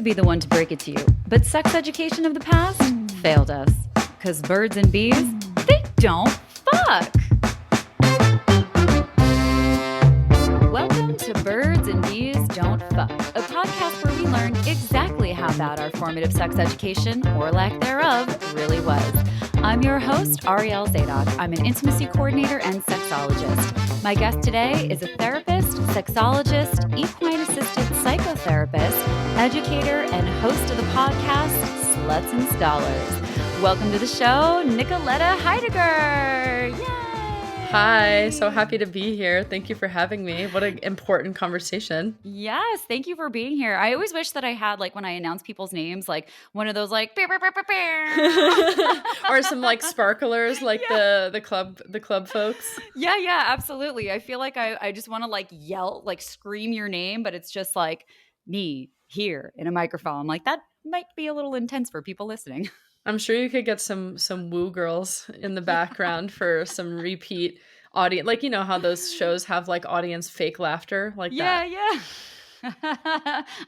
be the one to break it to you, but sex education of the past failed us. Because birds and bees, they don't fuck. Welcome to Birds and Bees Don't Fuck, a podcast where we learn exactly how bad our formative sex education, or lack thereof, really was. I'm your host, Ariel Zadok. I'm an intimacy coordinator and sexologist. My guest today is a therapist, sexologist, equine-assisted psychotherapist, educator, and host of the podcast, Sluts and Scholars. Welcome to the show, Nicoletta Heidegger. Yay! Hi, so happy to be here. Thank you for having me. What an important conversation. Yes, thank you for being here. I always wish that I had, like, when I announce people's names, like one of those, like, beep, beep, beep, beep, beep. Or some like sparklers, like the club folks. Yeah, absolutely. I feel like I just want to like yell, like scream your name, but it's just like me here in a microphone. Like that might be a little intense for people listening. I'm sure you could get some woo girls in the background for some repeat audience. Like, you know how those shows have like audience fake laughter like that. Yeah.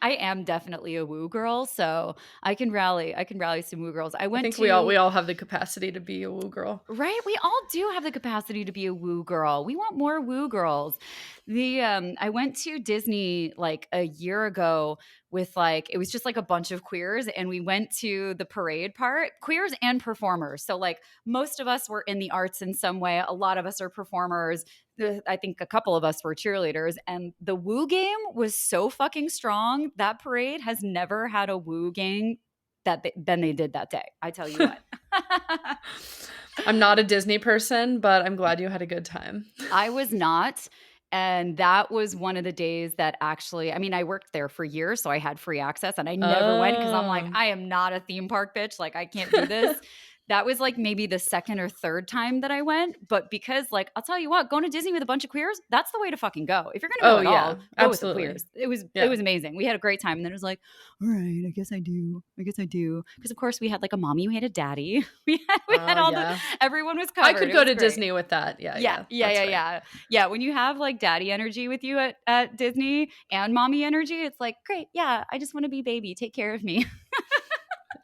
I am definitely a woo girl, so I can rally some woo girls. I think we all have the capacity to be a woo girl. Right? We all do have the capacity to be a woo girl. We want more woo girls. I went to Disney like a year ago with like, it was just like a bunch of queers, and we went to the parade part, queers and performers. So like most of us were in the arts in some way. A lot of us are performers. I think a couple of us were cheerleaders, and the woo game was so fucking strong. That parade has never had a woo gang than they did that day. I tell you what. I'm not a Disney person, but I'm glad you had a good time. I was not. And that was one of the days that actually, I mean, I worked there for years, so I had free access, and I never went because I'm like, I am not a theme park bitch. Like, I can't do this. That was like maybe the second or third time that I went. But because, like, I'll tell you what, going to Disney with a bunch of queers, that's the way to fucking go. If you're going to go at all, go absolutely. with the queers. It was amazing. We had a great time. And then it was like, all right, I guess I do. Because, of course, we had like a mommy, we had a daddy. We had all everyone was covered. I could go to Disney with that. Yeah. When you have like daddy energy with you at Disney and mommy energy, it's like, great. Yeah, I just want to be baby. Take care of me.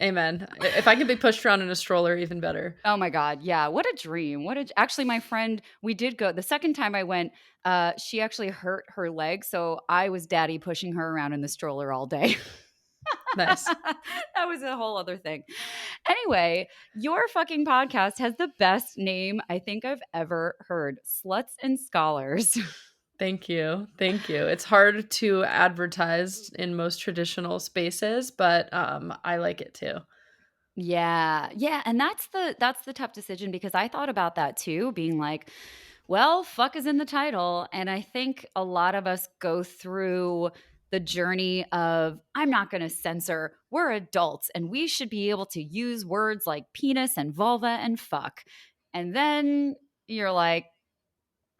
Amen. If I could be pushed around in a stroller, even better. Oh my God. Yeah. What a dream. Actually, my friend, we did go the second time I went, she actually hurt her leg. So I was daddy pushing her around in the stroller all day. Nice. That was a whole other thing. Anyway, your fucking podcast has the best name I think I've ever heard. Sluts and Scholars. Thank you. It's hard to advertise in most traditional spaces, but I like it too. Yeah. And that's the tough decision, because I thought about that too, being like, well, fuck is in the title. And I think a lot of us go through the journey of, I'm not going to censor. We're adults and we should be able to use words like penis and vulva and fuck. And then you're like,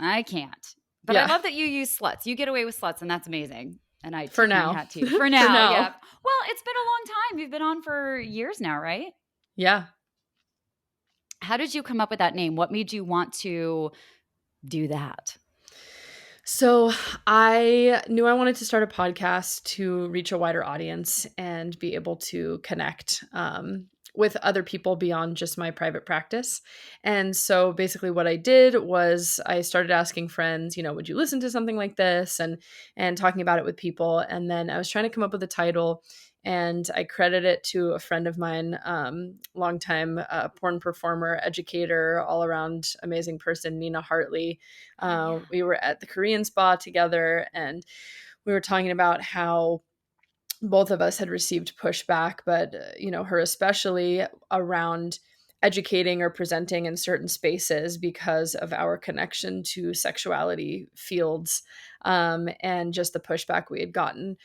I can't. But I love that you use sluts. You get away with sluts, and that's amazing. And I for now. Hat to. For now, yeah. Well, it's been a long time. You've been on for years now, right? Yeah. How did you come up with that name? What made you want to do that? So I knew I wanted to start a podcast to reach a wider audience and be able to connect with other people beyond just my private practice. And so basically what I did was I started asking friends, would you listen to something like this, and talking about it with people. And then I was trying to come up with a title, and I credit it to a friend of mine, longtime porn performer, educator, all around amazing person, Nina Hartley. We were at the Korean spa together, and we were talking about how both of us had received pushback, but, her especially around educating or presenting in certain spaces because of our connection to sexuality fields, and just the pushback we had gotten.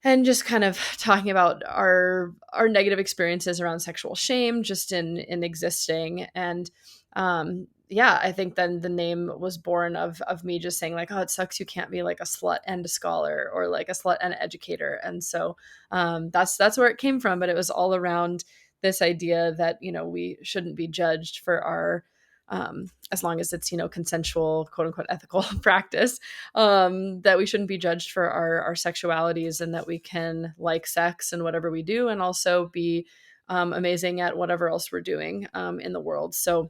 And just kind of talking about our negative experiences around sexual shame just in existing. And I think then the name was born of me just saying like, oh, it sucks you can't be like a slut and a scholar, or like a slut and an educator. And so that's where it came from. But it was all around this idea that, we shouldn't be judged for our as long as it's, consensual, quote unquote, ethical practice, that we shouldn't be judged for our sexualities, and that we can like sex and whatever we do, and also be amazing at whatever else we're doing in the world. So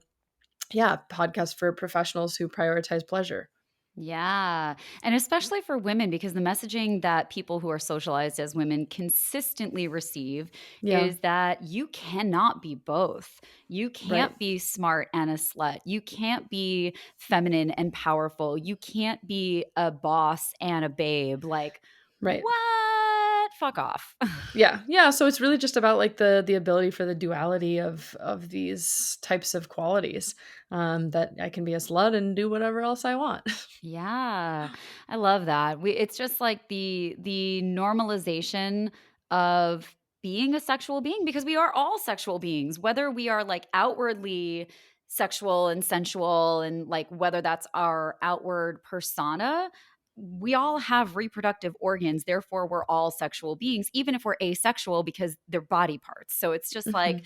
yeah, podcast for professionals who prioritize pleasure. Yeah. And especially for women, because the messaging that people who are socialized as women consistently receive Yeah, is that you cannot be both. You right, can't be smart and a slut. You can't be feminine and powerful. You can't be a boss and a babe. Like, right. what? Fuck off. Yeah, yeah, so it's really just about, like, the ability for the duality of these types of qualities, that I can be a slut and do whatever else I want. Yeah, I love that. It's just like the normalization of being a sexual being, because we are all sexual beings, whether we are like outwardly sexual and sensual, and like whether that's our outward persona. We all have reproductive organs, therefore we're all sexual beings, even if we're asexual because they're body parts. So it's just like,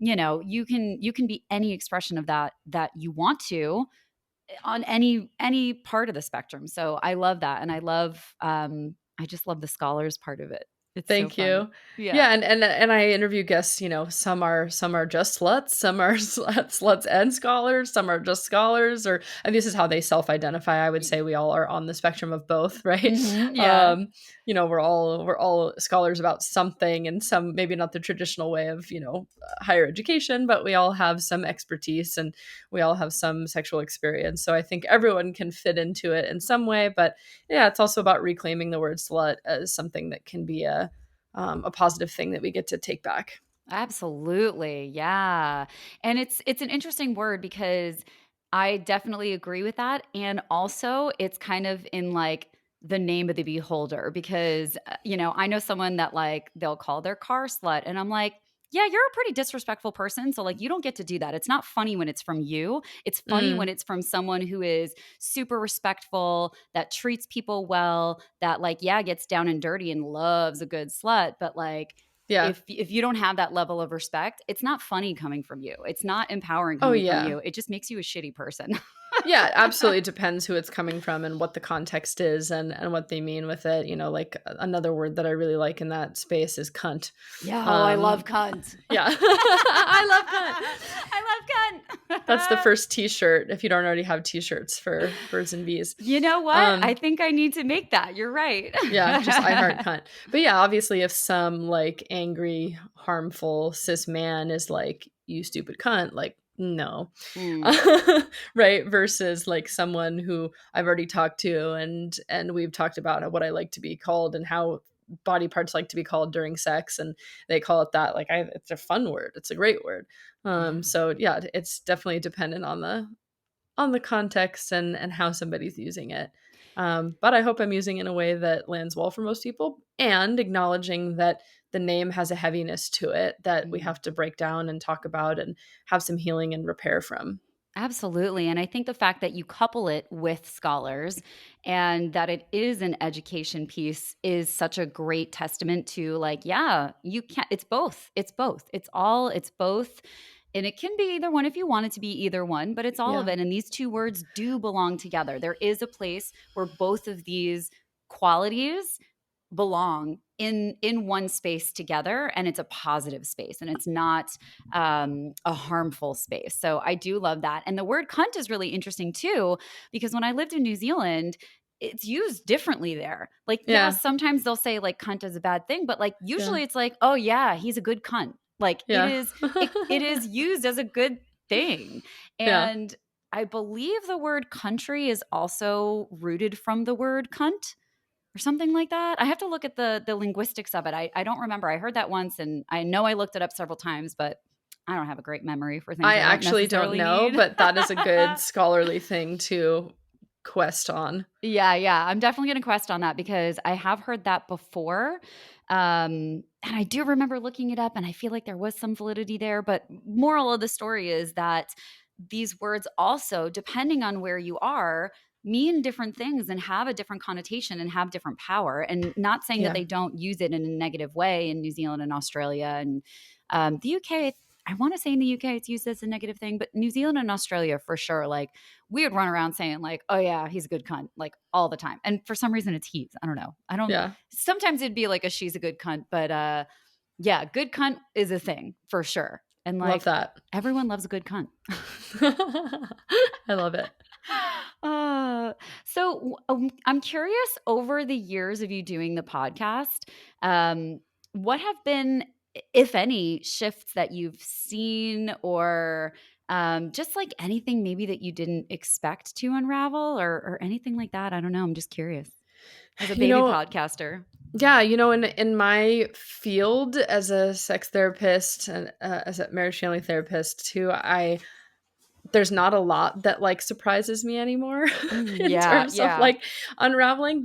Mhm. you can be any expression of that you want to, on any part of the spectrum. So I love that, and I just love the scholars part of it. It's so Thank fun. you. Yeah. Yeah, and I interview guests, some are just sluts, some are sluts and scholars, some are just scholars, and this is how they self-identify. I would say we all are on the spectrum of both, right? Mhm, yeah. Um, we're all scholars about something, and some maybe not the traditional way of, higher education, but we all have some expertise, and we all have some sexual experience. So I think everyone can fit into it in some way, but yeah, it's also about reclaiming the word slut as something that can be a positive thing that we get to take back. Absolutely. Yeah. And it's an interesting word, because I definitely agree with that, and also it's kind of in like the name of the beholder, because I know someone that like they'll call their car slut, and I'm like, yeah, you're a pretty disrespectful person, so like you don't get to do that. It's not funny when it's from you. It's funny when Mm, it's from someone who is super respectful, that treats people well, that like yeah, gets down and dirty and loves a good slut, but like yeah. if you don't have that level of respect, it's not funny coming from you. It's not empowering Oh, coming from yeah. you. It just makes you a shitty person. Yeah, absolutely. It depends who it's coming from and what the context is, and what they mean with it. Like another word that I really like in that space is cunt. Yeah, oh, I love Um, cunt. yeah, I love cunt. I love That's the cunt. first T-shirt if you don't already have T-shirts for birds and bees. You know what? I Um, think I need to make that. You're right. Yeah, just I heart cunt. But yeah, obviously if some like angry, harmful cis man is like, you stupid cunt, like, no. Mm, Right? Versus like someone who I've already talked to, and we've talked about what I like to be called and how body parts like to be called during sex, and they call it that. Like, it's a fun word. It's a great word. yeah. So yeah, it's definitely dependent on the context and how somebody's using it. But I hope I'm using it in a way that lands well for most people, and acknowledging that the name has a heaviness to it that we Mm. have to break down and talk about and have some healing and repair from. Absolutely. And I think the fact that you couple it with scholars and that it is an education piece is such a great testament to like, yeah, you can't, it's both. It's both. It's both. And it can be either one if you want it to be either one, but it's all of Yeah. it. And these two words do belong together. There is a place where both of these qualities belong in one space together, and it's a positive space, and it's not a harmful space. So I do love that. And the word cunt is really interesting too, because when I lived in New Zealand, it's used differently there. Like, yeah, Yeah. sometimes they'll say like cunt is a bad thing, but like Yeah. usually it's like, oh yeah, he's a good cunt. Like Yeah. it is used as a good thing. Yeah. And I believe the word country is also rooted from the word cunt or something like that. I have to look at the linguistics of it. I don't remember. I heard that once, and I know I looked it up several times, but I don't have a great memory for things I I don't actually don't necessarily know, need. but that is a good scholarly thing to quest on. Yeah, yeah. I'm definitely gonna quest on that, because I have heard that before. And I do remember looking it up, and I feel like there was some validity there. But moral of the story is that these words also, depending on where you are, mean different things and have a different connotation and have different power. And not saying that Yeah. they don't use it in a negative way in New Zealand and Australia and the UK. I want to say in the UK it's used as a negative thing, but New Zealand and Australia for sure. Like we would run around saying like, "Oh yeah, he's a good cunt," like all the time. And for some reason it's he's. I don't know. I don't. Yeah. Sometimes it'd be like a she's a good cunt, but yeah, good cunt is a thing for sure. And Love like that. everyone loves a good cunt. I love it. Uh, I'm curious over the years of you doing the podcast, what have been, if any, shifts that you've seen or just like anything maybe that you didn't expect to unravel or anything like that? I don't know. I'm just curious. As a You baby know, podcaster. yeah, in my field as a sex therapist and as a marriage family therapist too, I there's not a lot that like surprises me anymore in Yeah, terms of yeah. like unraveling,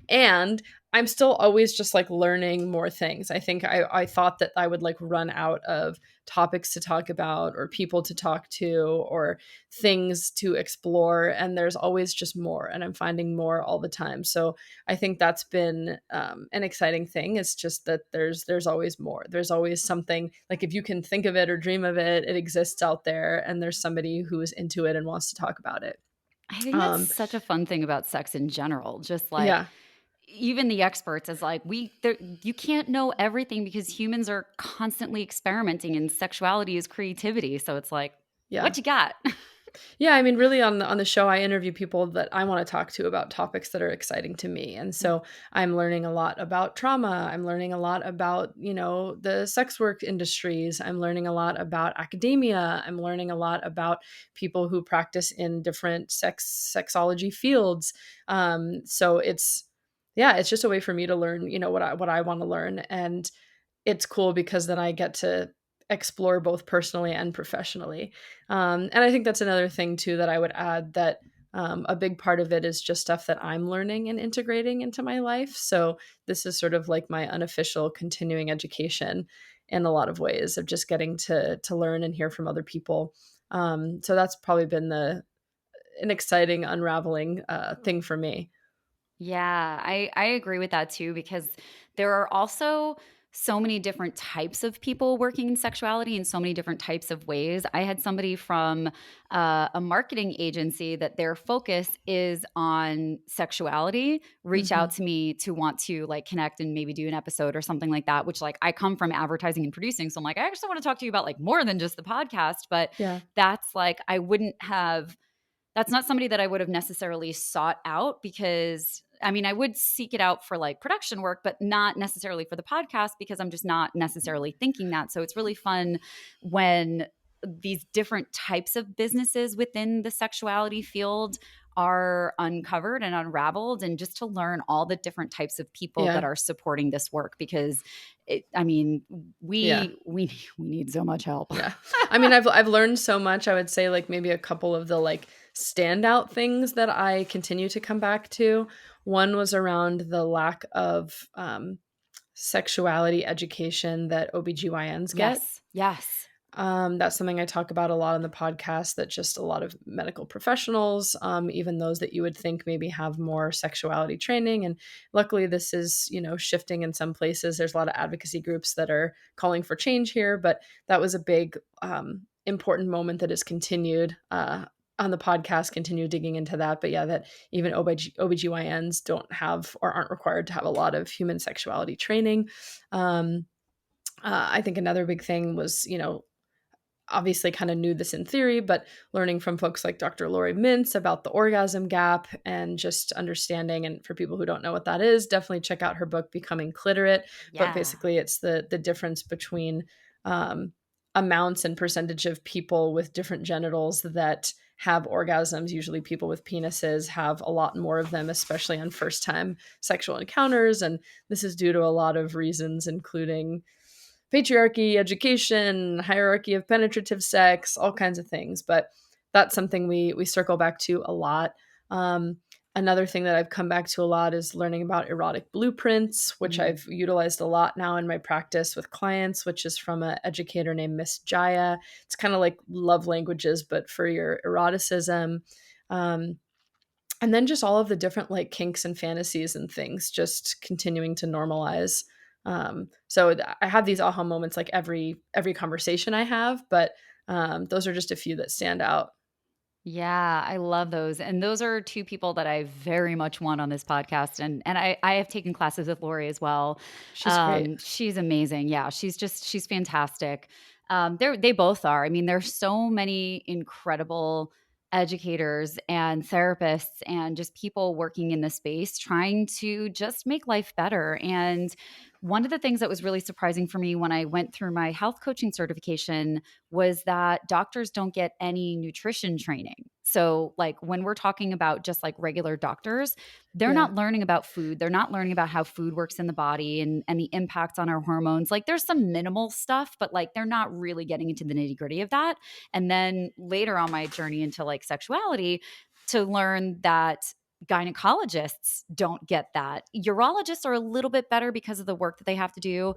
and I'm still always just like learning more things. I think I thought that I would like run out of topics to talk about or people to talk to or things to explore, and there's always just more, and I'm finding more all the time. So I think that's been an exciting thing. It's just that there's always more. There's always something, like if you can think of it or dream of it, it exists out there, and there's somebody who is into it and wants to talk about it. I think that's Um, such a fun thing about sex in general. Just like yeah, even the experts is like you can't know everything because humans are constantly experimenting and sexuality is creativity. So it's like, yeah. what you got? Yeah, I mean, really on the show, I interview people that I want to talk to about topics that are exciting to me. And Yeah. so I'm learning a lot about trauma. I'm learning a lot about, the sex work industries. I'm learning a lot about academia. I'm learning a lot about people who practice in different sexology fields. So yeah, it's just a way for me to learn, what I want to learn. And it's cool because then I get to explore both personally and professionally. And I think that's another thing too that I would add, that a big part of it is just stuff that I'm learning and integrating into my life. So this is sort of like my unofficial continuing education in a lot of ways of just getting to learn and hear from other people. So that's probably been an exciting unraveling thing for me. Yeah, I agree with that too because there are also so many different types of people working in sexuality in so many different types of ways. I had somebody from a marketing agency that their focus is on sexuality reach Hmm. out to me to want to like connect and maybe do an episode or something like that, which like I come from advertising and producing. So I'm like, I actually want to talk to you about like more than just the podcast, but Yeah. that's like I wouldn't have that's not somebody that I would have necessarily sought out because I mean, I would seek it out for like production work, but not necessarily for the podcast because I'm just not necessarily thinking that. So it's really fun when these different types of businesses within the sexuality field are uncovered and unraveled and just to learn all the different types of people that Yeah. are supporting this work because I mean, Yeah. we need so much help. Yeah. I mean, I've learned so much. I would say like maybe a couple of the like standout things that I continue to come back to. One was around the lack of sexuality education that OBGYNs get. Yes. Yes. That's something I talk about a lot on the podcast, that just a lot of medical professionals, even those that you would think maybe have more sexuality training. And luckily, this is, shifting in some places. There's a lot of advocacy groups that are calling for change here, but that was a big, important moment that has continued. On the podcast, continue digging into that. But yeah, that even OBGYNs don't have or aren't required to have a lot of human sexuality training. I think another big thing was, obviously kind of knew this in theory, but learning from folks like Dr. Lori Mintz about the orgasm gap and just understanding. And for people who don't know what that is, definitely check out her book, Becoming Cliterate. But Yeah. basically, it's the difference between um, amounts and percentage of people with different genitals that have orgasms. Usually, people with penises have a lot more of them, especially on first time sexual encounters. And this is due to a lot of reasons, including patriarchy, education, hierarchy of penetrative sex, all kinds of things. But that's something we circle back to a lot. Um, Another thing that I've come back to a lot is learning about erotic blueprints, which Mm. I've utilized a lot now in my practice with clients, which is from an educator named Miss Jaya. It's kind of like love languages, but for your eroticism. Um, and then just all of the different like kinks and fantasies and things, just continuing to normalize I have these aha moments like every conversation I have, but those are just a few that stand out. Yeah, I love those. And those are two people that I very much want on this podcast. And I have taken classes with Lori as well. She's great. She's amazing. Yeah, she's fantastic. They both are. I mean, there's so many incredible educators and therapists and just people working in the space trying to just make life better. And one of the things that was really surprising for me when I went through my health coaching certification was that doctors don't get any nutrition training. So, like, when we're talking about just like regular doctors, they're Yeah. not learning about food. They're not learning about how food works in the body and the impacts on our hormones. Like, there's some minimal stuff, but like, they're not really getting into the nitty gritty of that. And then later on my journey into like sexuality, to learn that gynecologists don't get that. Urologists are a little bit better because of the work that they have to do.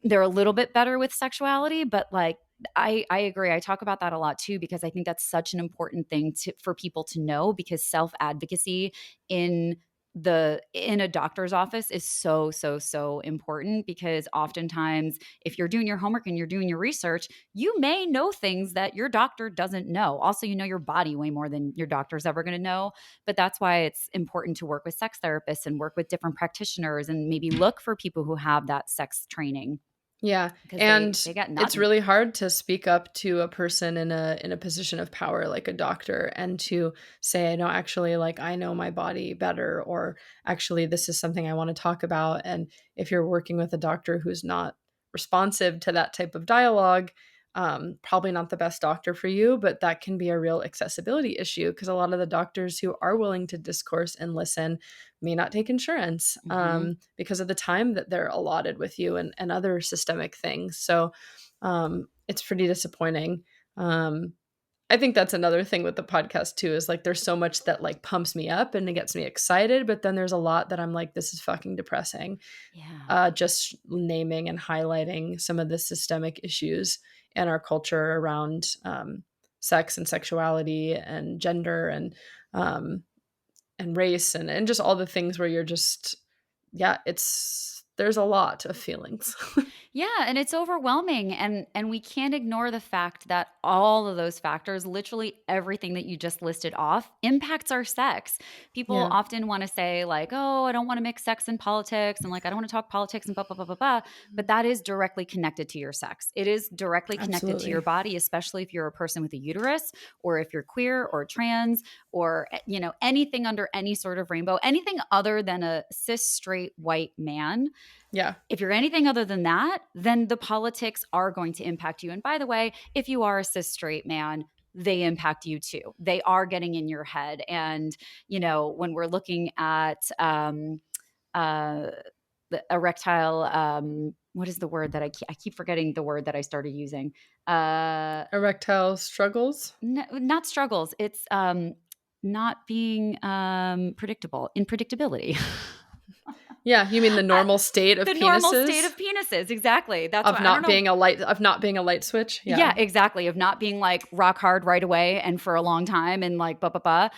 They're a little bit better with sexuality, but like I agree. I talk about that a lot too because I think that's such an important thing for people to know because self-advocacy in in a doctor's office is so important because oftentimes if you're doing your homework and you're doing your research, you may know things that your doctor doesn't know. Also, you know your body way more than your doctor's ever going to know, but that's why it's important to work with sex therapists and work with different practitioners and maybe look for people who have that sex training Yeah, because and they got it's nothing. really hard to speak up to a person in a position of power like a doctor and to say, "No, actually, like, I know my body better," or, "Actually, this is something I wanna talk about," and if you're working with a doctor who's not responsive to that type of dialogue, probably not the best doctor for you, but that can be a real accessibility issue because a lot of the doctors who are willing to discourse and listen may not take insurance Mhm. because of the time that they're allotted with you and other systemic things. So it's pretty disappointing. Um, I think that's another thing with the podcast too is like there's so much that like pumps me up and it gets me excited, but then there's a lot that I'm like, this is fucking depressing. Yeah. Just naming and highlighting some of the systemic issues in our culture around sex and sexuality and gender um, and race and just all the things where you're just yeah, it's there's a lot of feelings. Yeah, and it's overwhelming and we can't ignore the fact that all of those factors, literally everything that you just listed off, impacts our sex. People Yeah, often want to say like, "Oh, I don't want to mix sex and politics," and like, "I don't want to talk politics and blah blah blah blah blah," but that is directly connected to your sex. It is directly connected to your absolutely. body, especially if you're a person with a uterus or if you're queer or trans or you know, anything under any sort of rainbow, anything other than a cis straight white man. Yeah. If you're anything other than that, then the politics are going to impact you. And by the way, if you are a cis straight man, they impact you too. They are getting in your head. And, you know, when we're looking at uh, the erectile, what is the word that I keep forgetting the word that I started using? Uh, Erectile struggles? Not struggles. It's not being predictable, unpredictability. Yeah, you mean the normal state of The normal state penises? of penises, exactly. That's why I don't know. Of not being a light switch? Yeah, Yeah. exactly, of not being, like, rock hard right away and for a long time and, like, blah, blah, blah.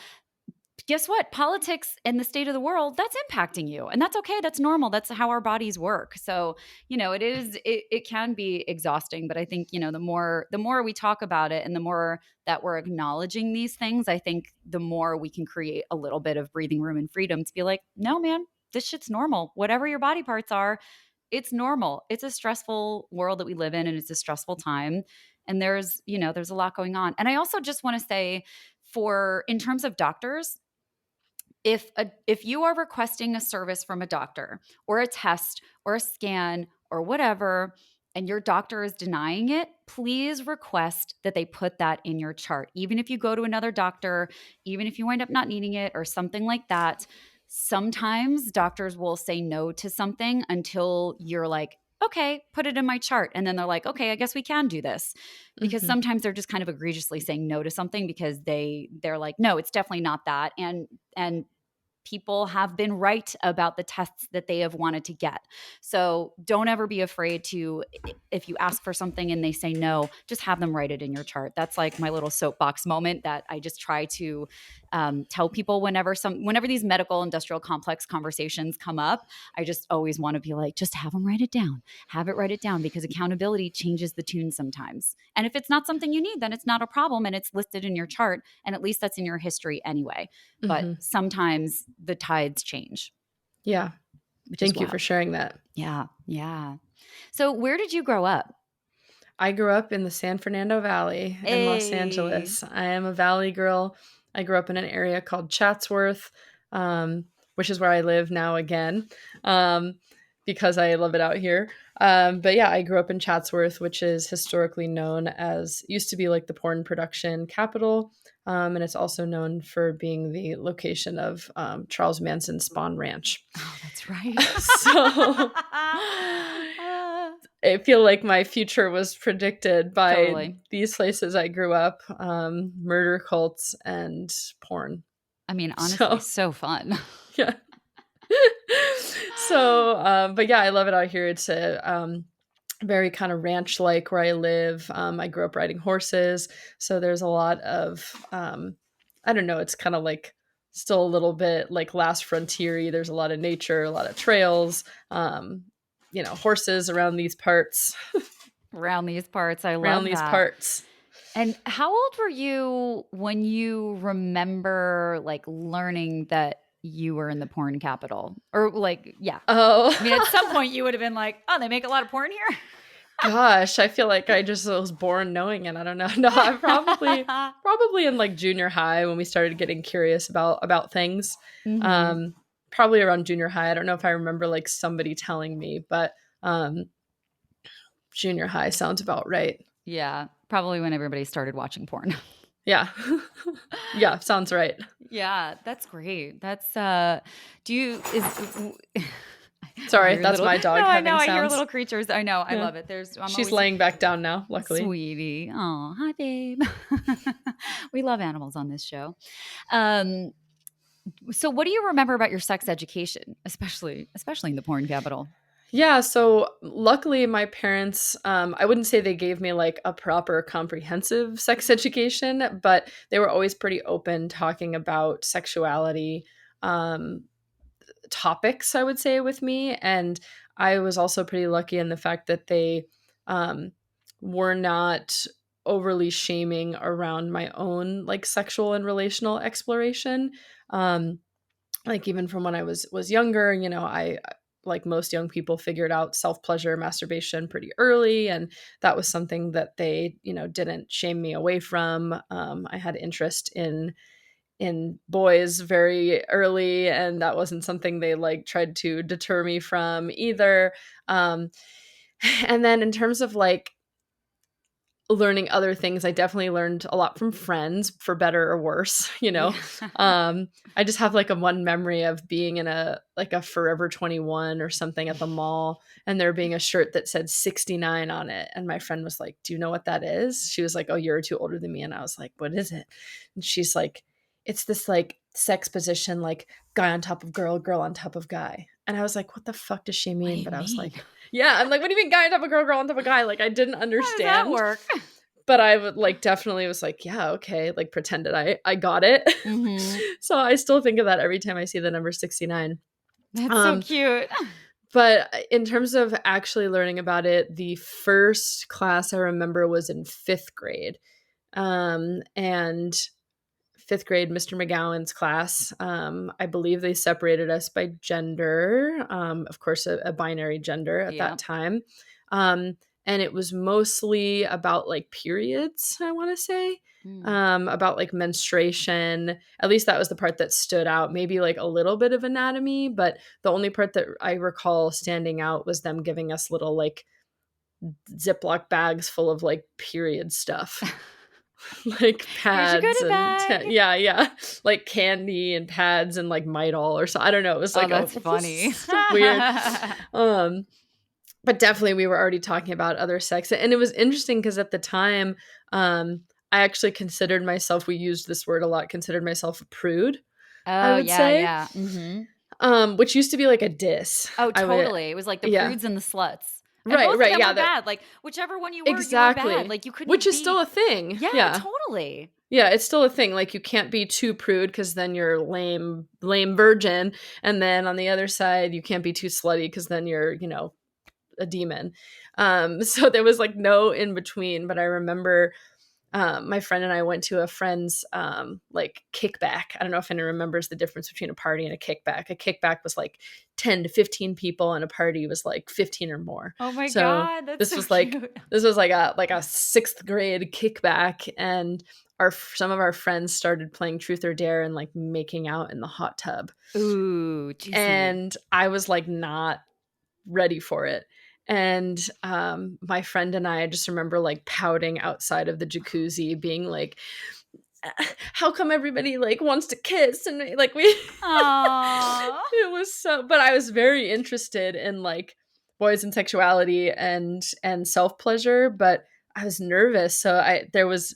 Guess what? Politics and the state of the world, that's impacting you, and that's okay, that's normal, that's how our bodies work. So, you know, it can be exhausting, but I think, you know, the more we talk about it and the more that we're acknowledging these things, I think the more we can create a little bit of breathing room and freedom to be like, "No, man, this shit's normal. Whatever your body parts are, it's normal. It's a stressful world that we live in and it's a stressful time and there's, you know, there's a lot going on." And I also just want to say for in terms of doctors, if you are requesting a service from a doctor or a test or a scan or whatever and your doctor is denying it, please request that they put that in your chart. Even if you go to another doctor, even if you wind up not needing it or something like that, sometimes doctors will say no to something until you're like, okay, put it in my chart. And then they're like, okay, I guess we can do this. Because Mhm. sometimes they're just kind of egregiously saying no to something because they're like, no, it's definitely not that. And people have been right about the tests that they have wanted to get. So don't ever be afraid to, if you ask for something and they say no, just have them write it in your chart. That's like my little soapbox moment that I just try to tell people whenever these medical industrial complex conversations come up, I just always want to be like, just have them write it down. Have it write it down, because accountability changes the tune sometimes. And if it's not something you need, then it's not a problem and it's listed in your chart. And at least that's in your history anyway. But Mhm. sometimes the tides change, Yeah. which is Thank you for wild. sharing that. Yeah. Yeah. So where did you grow up? I grew up in the San Fernando Valley in Los Hey. Angeles. I am a Valley girl. I grew up in an area called Chatsworth, which is where I live now again, um, because I love it out here. But yeah, I grew up in Chatsworth, which is historically known as, used to be like the porn production capital. And it's also known for being the location of Charles Manson's Spawn Ranch. Oh, that's right. So I feel like my future was predicted by Totally. these places I grew up, murder cults and porn. I mean, honestly, So, so fun. yeah. So, but yeah, I love it out here. It's a very kind of ranch like where I live. I grew up riding horses. So there's a lot of, I don't know, it's kind of like still a little bit like last frontier-y. There's a lot of nature, a lot of trails, horses around these parts. Around these parts. I Around love these that. parts. And how old were you when you remember like learning that you were in the porn capital? Or like, yeah. Oh, I mean, at some point you would have been like, oh, they make a lot of porn here. gosh, I feel like I just was born knowing it. I don't know. No, I'm probably in like junior high when we started getting curious about things. Mm-hmm. Um, Probably around junior high. I don't know if I remember like somebody telling me, but junior high sounds about right. Yeah. Probably when everybody started watching porn. Yeah. Yeah, sounds right. Yeah, that's great. That's I Sorry, hear that's little my dog No, I know. having I hear sounds. little creatures. I know. I Yeah. love it. I'm She's always laying back down now, luckily. sweetie. Oh, hi babe. We love animals on this show. Um so what do you remember about your sex education, especially in the porn capital? Yeah, so luckily my parents, I wouldn't say they gave me like a proper comprehensive sex education, but they were always pretty open talking about sexuality um, topics, I would say, with me. And I was also pretty lucky in the fact that they um, were not overly shaming around my own like sexual and relational exploration. Um, like even from when I was younger, I like most young people figured out self-pleasure, masturbation pretty early, and that was something that they, didn't shame me away from. I had interest in boys very early, and that wasn't something they like tried to deter me from either. Um, and then in terms of like learning other things, I definitely learned a lot from friends, for better or worse. Yeah. I just have like a one memory of being in a Forever 21 or something at the mall, and there being a shirt that said 69 on it, and my friend was like, do you know what that is? She was like, oh, you're 2 older than me. And I was like, what is it? And she's like, it's this like sex position, like guy on top of girl, girl on top of guy. And I was like, what the fuck does she What do mean? you But I was mean? like, yeah, I'm like, what do you mean guy on top of girl, girl on top of guy? Like I didn't How does that understand. work? But I would like definitely was like, yeah, okay, like pretended I got it. Mhm. So I still think of that every time I see the number 69. That's so Um, cute. but in terms of actually learning about it, the first class I remember was in 5th grade. And 5th grade, Mr. McGowan's class, I believe they separated us by gender, of course, a binary gender at Yeah. that time. Um, and it was mostly about like periods, I want to say, Mm. about like menstruation. At least that was the part that stood out. Maybe like a little bit of anatomy, but the only part that I recall standing out was them giving us little like Ziploc bags full of like period stuff. Like Here's your pads goodie and bag. yeah, like candy and pads and like Midol or so. I don't know. It was Oh, like, oh, that's this funny. is weird. But definitely we were already talking about other sex, and it was interesting because at the time, I actually considered myself. We used this word a lot. Considered myself a prude. I Oh, would yeah, say, yeah. Mhm. which used to be like a diss. Oh, I would, totally. It was like the yeah, prudes and the sluts. And right, both of right, them yeah, were that bad. Like whichever one you were bad. exactly. Like you Which couldn't is still be. a thing. Yeah, Yeah, totally. Yeah, it's still a thing. Like, you can't be too prude because then you're lame virgin. And then on the other side, you can't be too slutty because then you're, a demon. So there was like no in between. But I remember my friend and I went to a friend's like kickback. I don't know if anyone remembers the difference between a party and a kickback. A kickback was like 10 to 15 people, and a party was like 15 or more. Oh my So god, that's this so was like cute. this was like a sixth grade kickback, and some of our friends started playing truth or dare and like making out in the hot tub, Ooh, juicy. and I was like not ready for it. And my friend and I just remember like pouting outside of the jacuzzi, being like, how come everybody like wants to kiss? And like we Aww. it was so, but I was very interested in like boys and sexuality and self-pleasure, but I was nervous. So there was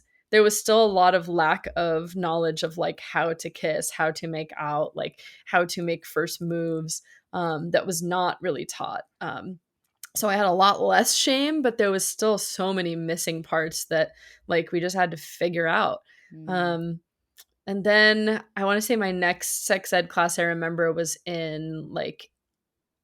still a lot of lack of knowledge of like how to kiss, how to make out, like how to make first moves, that was not really taught. So I had a lot less shame, but there was still so many missing parts that like we just had to figure out. Mm. Um, and then I want to say my next sex ed class I remember was in like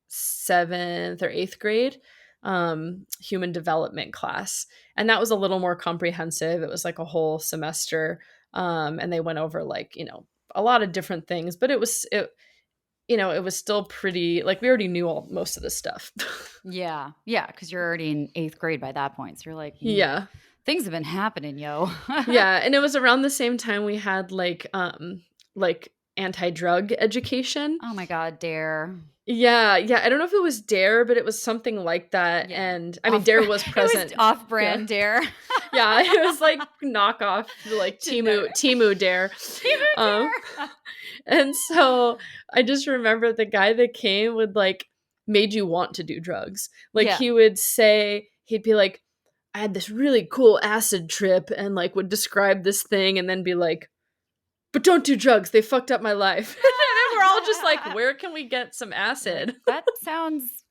seventh or eighth grade, human development class. And that was a little more comprehensive. It was like a whole semester. And they went over like, a lot of different things, but it was still pretty, like we already knew all most of this stuff. Yeah, yeah, because you're already in 8th grade by that point, so you're like, Yeah. things have been happening, yo." Yeah, and it was around the same time we had like anti-drug education. Oh my god, dare. Yeah, yeah, I don't know if it was Dare, but it was something like that, Yeah. and I mean Dare was It was present. Yeah. off-brand dare. Yeah, it was like knockoff like Generic. Timu Dare. Even Um dare. and so I just remember the guy that came would like made you want to do drugs. Like Yeah. he would say, he'd be like, I had this really cool acid trip, and like would describe this thing and then be like, but don't do drugs. They fucked up my life. And then we're all just like, where can we get some Like, acid? that sounds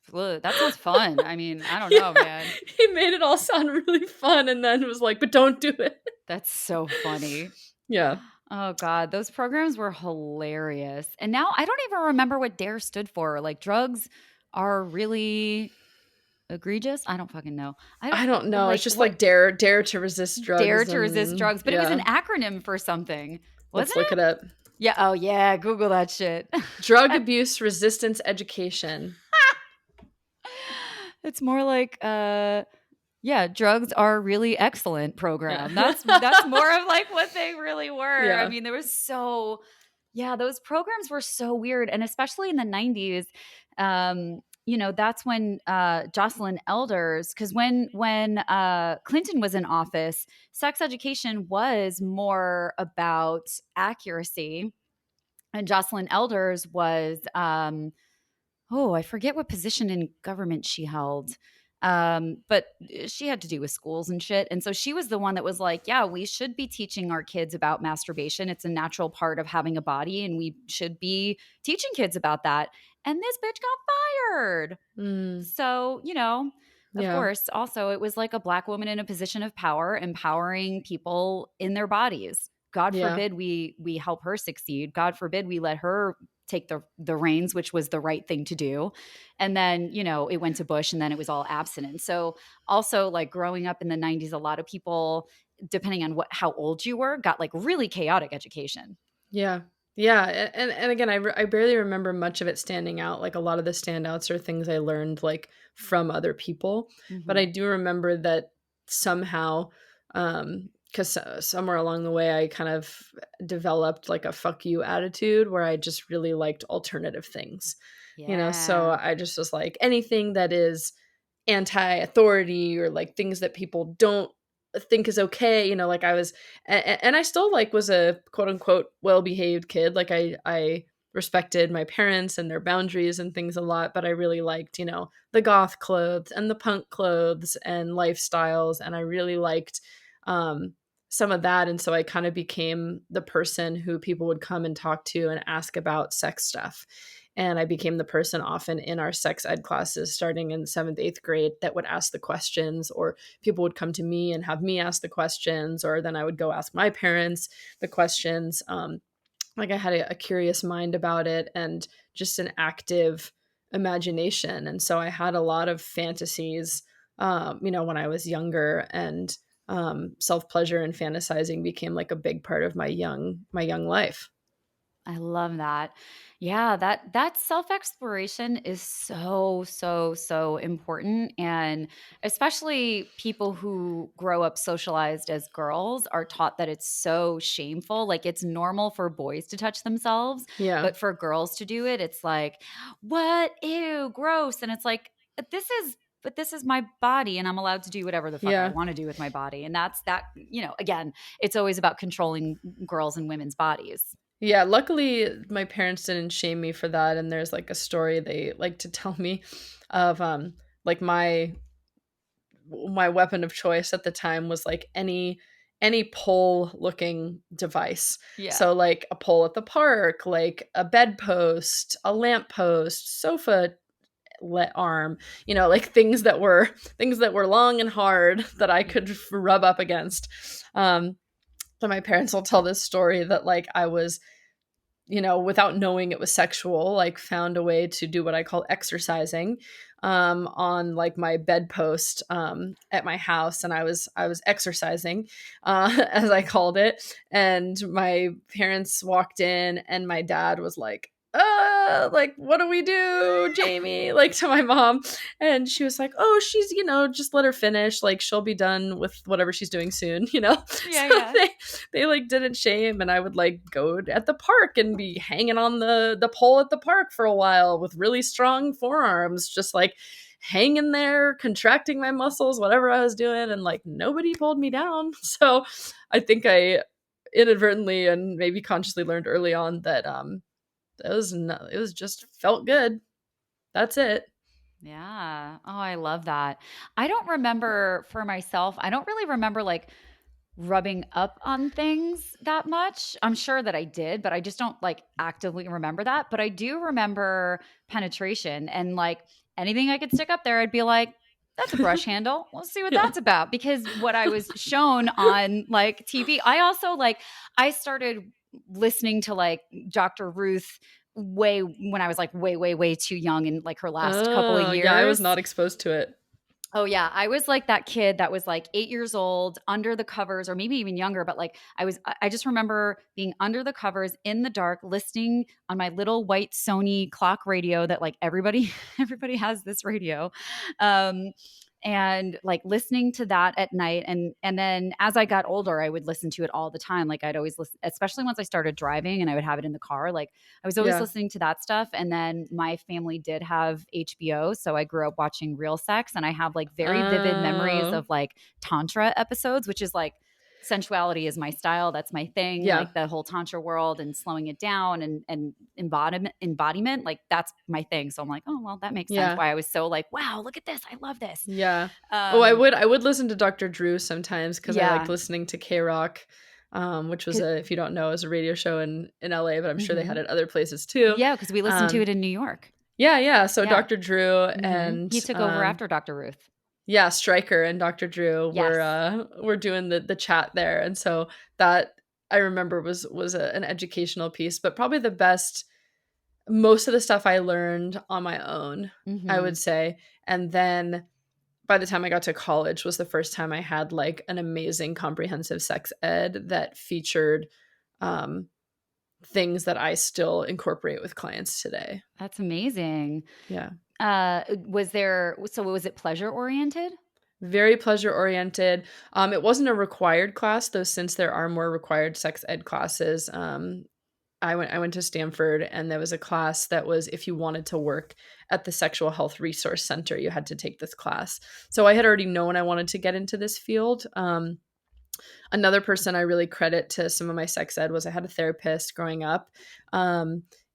fun. I mean, I don't know, Yeah. man. He made it all sound really fun and then was like, but don't do it. That's so funny. Yeah. Oh god, those programs were hilarious. And now I don't even remember what DARE stood for. Like, drugs are really egregious? I don't fucking know. I don't I don't know. It's like, just what like dare to resist DARE drugs, to resist and drugs, but it was an yeah. acronym for something, Let's wasn't look it? it up. Yeah, oh yeah, Google that shit. Drug abuse resistance education. It's more like, yeah, drugs are really excellent program. That's more of like what they really were. I Yeah. mean, yeah, those programs were so weird, and especially in the 90s, that's when Jocelyn Elders, because when Clinton was in office, sex education was more about accuracy, and Jocelyn Elders was oh, I forget what position in government she held. But she had to do with schools and shit. And so she was the one that was like, yeah, we should be teaching our kids about masturbation. It's a natural part of having a body, and we should be teaching kids about that. And this bitch got fired. Mm, So, of yeah. course, also it was like a black woman in a position of power, empowering people in their bodies. God Yeah. forbid we help her succeed. God forbid we let her take the reins, which was the right thing to do. And then, it went to Bush, and then it was all abstinence. So also, like, growing up in the 90s, a lot of people, depending on how old you were, got like really chaotic education. Yeah. Yeah, and again, I barely remember much of it standing out. Like a lot of the standouts are things I learned like from other people, but I Mhm. do remember that somehow, because somewhere along the way, I kind of developed like a "fuck you" attitude where I just really liked alternative things, So Yeah. I just was like anything that is anti-authority or like things that people don't think is okay, like I was, and I still like was a quote unquote well-behaved kid. Like I respected my parents and their boundaries and things a lot, but I really liked, the goth clothes and the punk clothes and lifestyles, and I really liked um some of that. And so I kind of became the person who people would come and talk to and ask about sex stuff. And I became the person often in our sex ed classes starting in 7th, 8th grade that would ask the questions, or people would come to me and have me ask the questions, or then I would go ask my parents the questions. Like I had a curious mind about it and just an active imagination. And so I had a lot of fantasies, when I was younger, and self pleasure and fantasizing became like a big part of my young life. I love that. Yeah, that self-exploration is so, so, so important. And especially people who grow up socialized as girls are taught that it's so shameful. Like it's normal for boys to touch themselves, Yeah. but for girls to do it, it's like, what? Ew, gross. And it's like, this is my body and I'm allowed to do whatever the fuck I Yeah. want to do with my body. And that's that, again, it's always about controlling girls and women's bodies. Yeah, luckily my parents didn't shame me for that, and there's like a story they like to tell me of like my weapon of choice at the time was like any pole looking device. Yeah. So like a pole at the park, like a bedpost, a lamp post, sofa arm, like things that were long and hard that I could rub up against. So my parents will tell this story that like I was, without knowing it was sexual, like found a way to do what I call exercising on like my bedpost at my house, and I was exercising, as I called it, and my parents walked in, and my dad was like, what do we do, Jamie? Like to my mom, and she was like, oh, she's just let her finish, like she'll be done with whatever she's doing soon, Yeah, so yeah. they like didn't shame, and I would like go at the park and be hanging on the pole at the park for a while with really strong forearms, just like hanging there, contracting my muscles, whatever I was doing, and like nobody pulled me down. So I think I inadvertently and maybe consciously learned early on that it was just felt good. That's it. Yeah. Oh, I love that. I don't remember for myself, I don't really remember like rubbing up on things that much. I'm sure that I did, but I just don't like actively remember that. But I do remember penetration and like anything I could stick up there, I'd be like, that's a brush handle. Let's see what Yeah. that's about. Because what I was shown on like TV, I also like, I started listening to like Dr. Ruth way when I was like way, way, way too young in like her last couple of Oh, yeah, I was years. not exposed to it. Oh yeah, I was like that kid that was like 8 years old under the covers or maybe even younger, but like I just remember being under the covers in the dark listening on my little white Sony clock radio that like everybody everybody has this radio. Um and like listening to that at night and then as I got older I would listen to it all the time. Like I'd always listen, especially once I started driving and I would have it in the car. Like I was always Yeah. listening to that stuff. And then my family did have HBO. So I grew up watching Real Sex. And I have like very vivid memories Oh, of like Tantra episodes, which is like sensuality is my style. That's my thing. yeah. Like the whole Tantra world and slowing it down and embodiment. Like that's my thing. So I'm like, oh, well, that makes sense Yeah. why I was so like, wow, look at this. I love this. Yeah. Oh, I Um, would I would listen to Dr. Drew sometimes because I liked yeah. listening to K-Rock, which was if you don't know, is a radio show in LA, but I'm sure they had Mm-hmm. it other places too. Yeah. Cause we listened to Um, it in New York. yeah, yeah. So Yeah. Dr. Drew Mm-hmm. and He took over after Dr. Ruth. yeah, Stryker and Dr. Drew Yes. were doing the chat there, and so that I remember was an educational piece, but probably the best. Most of the stuff I learned on my own, I Mm-hmm. would say, and then by the time I got to college was the first time I had like an amazing comprehensive sex ed that featured um, things that I still incorporate with clients today. That's amazing. Yeah. Was it pleasure oriented? Very pleasure oriented. It wasn't a required class, though, since there are more required sex ed classes. I went to Stanford, and there was a class that was if you wanted to work at the Sexual Health Resource Center, you had to take this class. So I had already known I wanted to get into this field. Another person I really credit to some of my sex ed was I had a therapist growing up.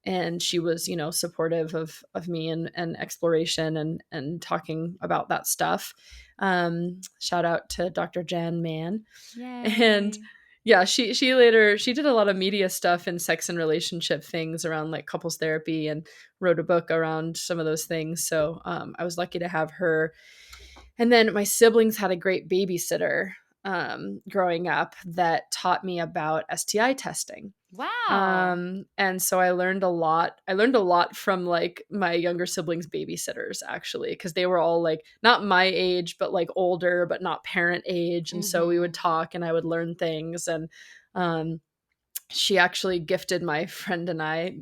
And she was, supportive of me and exploration and talking about that stuff. Shout out to Dr. Jan Mann. And Yay. Yeah, she did a lot of media stuff and sex and relationship things around like couples therapy, and wrote a book around some of those things. So I was lucky to have her. And then my siblings had a great babysitter growing up that taught me about STI testing. Wow. And so I learned a lot. I learned a lot from like my younger siblings' babysitters, actually, because they were all like not my age, but like older, but not parent age. And so we would Mhm. talk and I would learn things. And um, she actually gifted my friend and I,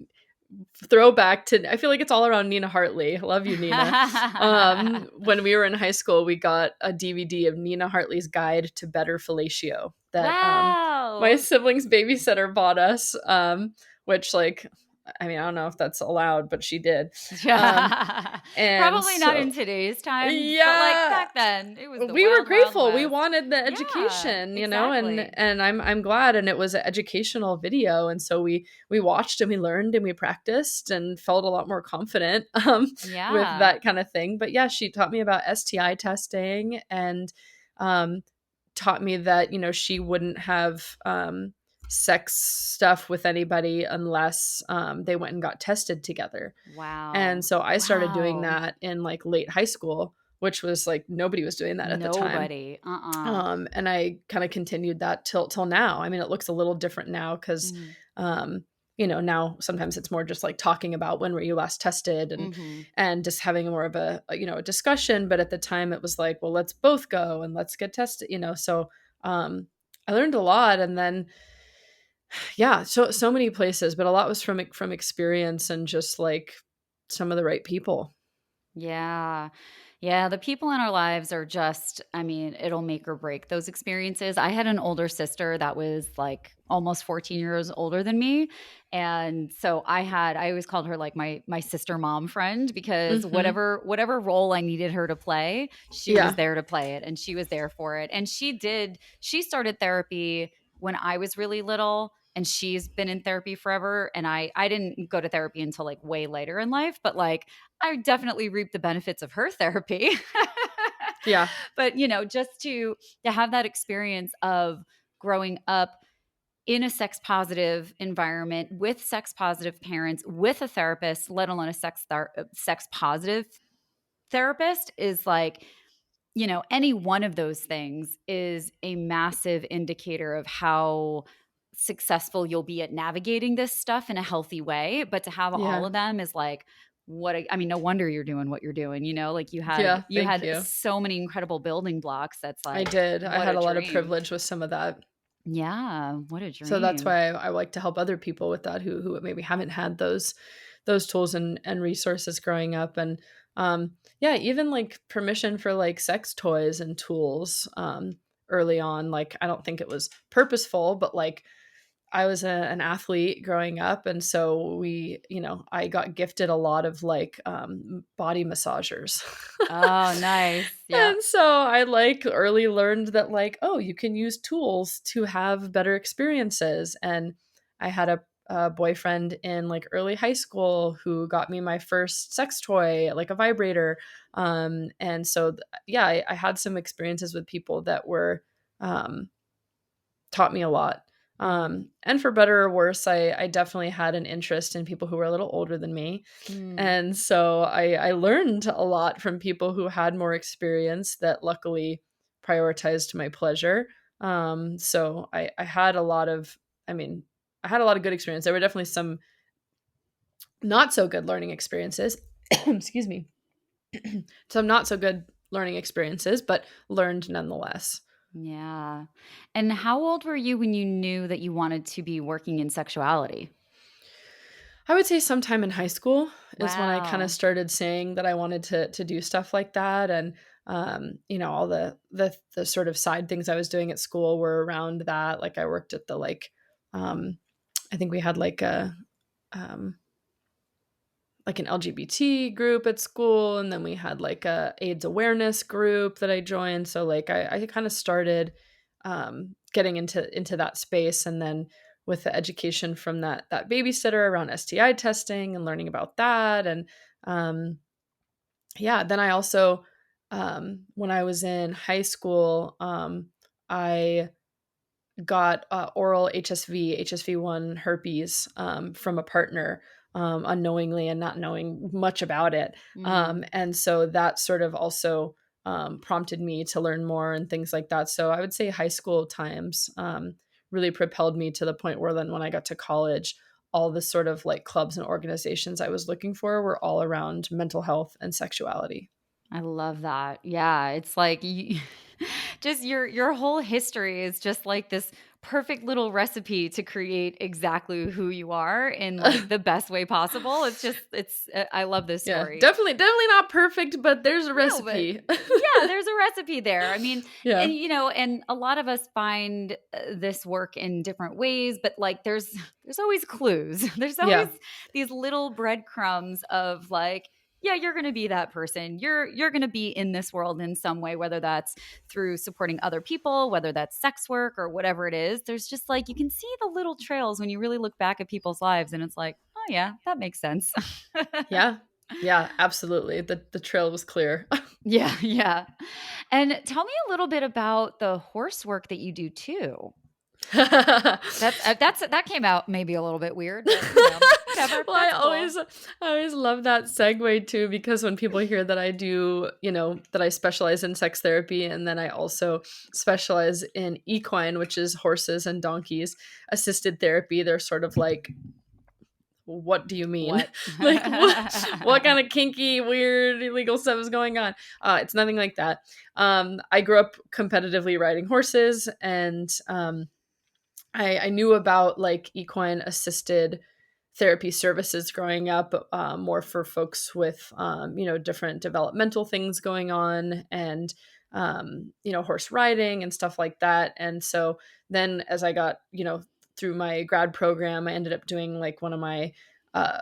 throwback to, I feel like it's all around Nina Hartley. Love you, Nina. When we were in high school, we got a DVD of Nina Hartley's Guide to Better Fellatio that my Wow. siblings babysitter bought us, which like, I mean, I don't know if that's allowed, but she did. Um, Yeah. and Probably not so in today's times, but, like, yeah, back then, it was the we were wild, wild grateful. We west. wanted the Yeah, education, exactly. and I'm glad. And it was an educational video, and so we watched and we learned and we practiced and felt a lot more confident with Yeah. that kind of thing. But yeah, she taught me about STI testing, and um, taught me that she wouldn't have sex stuff with anybody unless they went and got tested together. And Wow. so I started doing Wow. that in like late high school, which was like nobody was doing that at the time. Nobody. Uh-uh. And I kind of continued that till now. I mean, it looks a little different now because, Mhm. um, now sometimes it's more just like talking about when were you last tested, Mhm. and just having more of a discussion. But at the time, it was like, well, let's both go and let's get tested. So um, I learned a lot, and then yeah, so many places, but a lot was from experience and just like some of the right people. Yeah. Yeah, the people in our lives are just, I mean, it'll make or break those experiences. I had an older sister that was like almost 14 years older than me. And so I always called her like my sister mom friend, because Mhm. whatever role I needed her to play, she was Yeah. there to play it, and she was there for it. And she started therapy when I was really little, and she's been in therapy forever, and I didn't go to therapy until like way later in life, but like I definitely reap the benefits of her therapy. Yeah. But, just to have that experience of growing up in a sex positive environment with sex positive parents with a therapist, let alone a sex positive therapist, is like, any one of those things is a massive indicator of how successful you'll be at navigating this stuff in a healthy way. But to have all Yeah. of them is like, I mean, no wonder you're doing what you're doing, like you had Yeah, you thank had you. so many incredible building blocks. That's I like, did. I what had a a lot of dream. privilege with some of that. Yeah, what a So that's dream. why I like to help other people with that who maybe haven't had those tools and resources growing up. And yeah, even like permission for like sex toys and tools early on. Like I don't think it was purposeful, but like I was an athlete growing up, and so I got gifted a lot of like body massagers. Oh, nice. Yep. And so I like early learned that like, oh, you can use tools to have better experiences. And I had a boyfriend in like early high school who got me my first sex toy, like a vibrator. And so yeah, I had some experiences with people that were um, taught me a lot. Mm. And for better or worse, I definitely had an interest in people who were a little older than me. Mm. And so I learned a lot from people who had more experience that luckily prioritized my pleasure. So I had a lot of, I mean, I had a lot of good experience. There were definitely some not so good learning experiences. Excuse me. Some not so good learning experiences, but learned nonetheless. Yeah. And how old were you when you knew that you wanted to be working in sexuality? I would say sometime in high school is when I kind of Wow. started saying that I wanted to do stuff like that. And all the sort of side things I was doing at school were around that. Like I worked at the um I think we had um like an LGBT group at school, and then we had like a AIDS awareness group that I joined. So like I kind of started getting into that space, and then with the education from that babysitter around STI testing and learning about that, and um, yeah, then I also when I was in high school, I got oral HSV1 herpes from a partner unknowingly and not knowing much about it. Mm. And so that sort of also prompted me to learn more and things like that. So I would say high school times really propelled me to the point where then when I got to college, all the sort of like clubs and organizations I was looking for were all around mental health and sexuality. I love that. Yeah, it's like you just your whole history is just like this perfect little recipe to create exactly who you are in like the best way possible. I love this Yeah, story. definitely not perfect, but there's a No, but recipe. yeah, there's a recipe there. I mean, Yeah. and and a lot of us find this work in different ways, but like there's always clues. There's always Yeah. these little breadcrumbs of like, yeah, you're going to be that person. You're going to be in this world in some way, whether that's through supporting other people, whether that's sex work or whatever it is. There's just like you can see the little trails when you really look back at people's lives and it's like, "Oh yeah, that makes sense." Yeah. Yeah, absolutely. The trail was clear. Yeah, yeah. And tell me a little bit about the horse work that you do too. That came out maybe a little bit weird, but whatever. Well, That's cool. I always love that segue too, because when people hear that I do, that I specialize in sex therapy, and then I also specialize in equine, which is horses and donkeys assisted therapy, they're sort of like, what do you mean? What? Like, what kind of kinky, weird, illegal stuff is going on? It's nothing like that. I grew up competitively riding horses, and I knew about like equine assisted therapy services growing up, more for folks with, different developmental things going on, and, horse riding and stuff like that. And so then as I got, through my grad program, I ended up doing like one of my uh,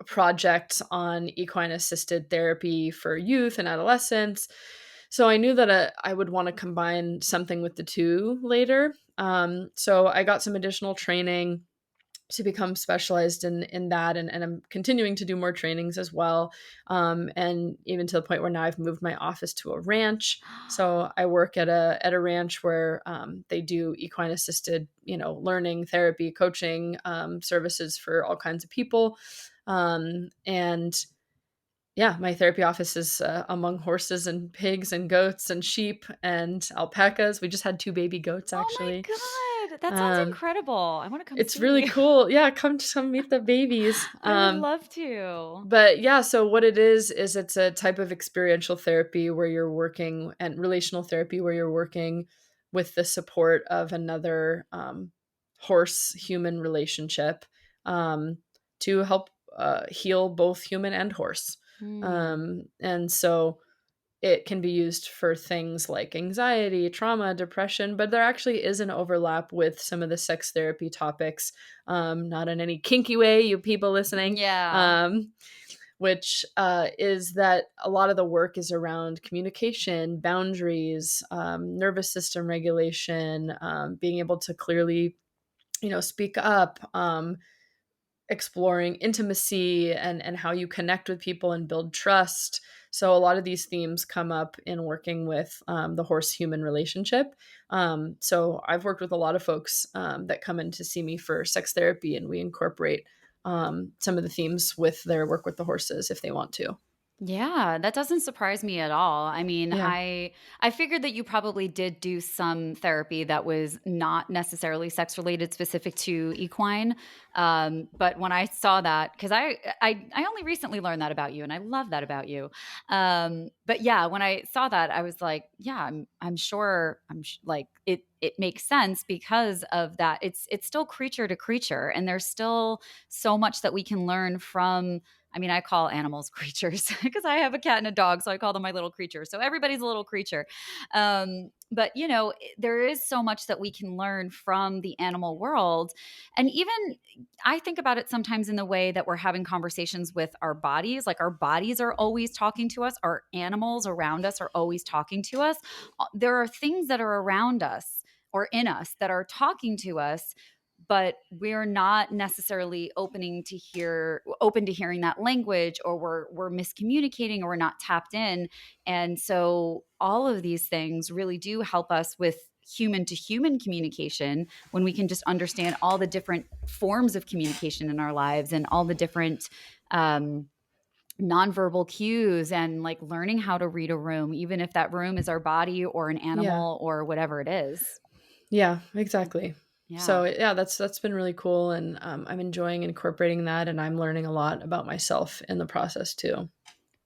projects on equine assisted therapy for youth and adolescents. So I knew that I would want to combine something with the two later. So I got some additional training to become specialized in that, and I'm continuing to do more trainings as well, and even to the point where now I've moved my office to a ranch. So I work at a ranch where they do equine assisted learning, therapy, coaching services for all kinds of people, and yeah, my therapy office is among horses and pigs and goats and sheep and alpacas. We just had two baby goats Oh my actually. god, that sounds um, incredible. I want to come it's really see. cool. Yeah, come meet the babies. I would love to. But yeah, so what it is it's a type of experiential therapy where you're working, and relational therapy where you're working with the support of another horse human relationship, to help heal both human and horse. Hmm. And so it can be used for things like anxiety, trauma, depression, but there actually is an overlap with some of the sex therapy topics, not in any kinky way, you people listening, Yeah. um, which is that a lot of the work is around communication, boundaries, nervous system regulation, being able to clearly, speak up, exploring intimacy and how you connect with people and build trust. So a lot of these themes come up in working with the horse human relationship. So I've worked with a lot of folks that come in to see me for sex therapy, and we incorporate some of the themes with their work with the horses if they want to. Yeah, that doesn't surprise me at all. I mean, Yeah. I figured that you probably did do some therapy that was not necessarily sex related specific to equine. But when I saw that, because I only recently learned that about you, and I love that about you. But yeah, when I saw that, I was like, yeah, I'm sure like it makes sense because of that. It's still creature to creature, and there's still so much that we can learn from. I mean, I call animals creatures because I have a cat and a dog, so I call them my little creatures. So everybody's a little creature. But there is so much that we can learn from the animal world. And even I think about it sometimes in the way that we're having conversations with our bodies. Like our bodies are always talking to us, our animals around us are always talking to us. There are things that are around us or in us that are talking to us, but we're not necessarily open to hearing that language, or we're miscommunicating, or we're not tapped in. And so all of these things really do help us with human to human communication, when we can just understand all the different forms of communication in our lives and all the different um, nonverbal cues, and like learning how to read a room, even if that room is our body or an Yeah. animal or whatever it is. Yeah, exactly. Yeah. So, yeah, that's been really cool, and, I'm enjoying incorporating that, and I'm learning a lot about myself in the process too.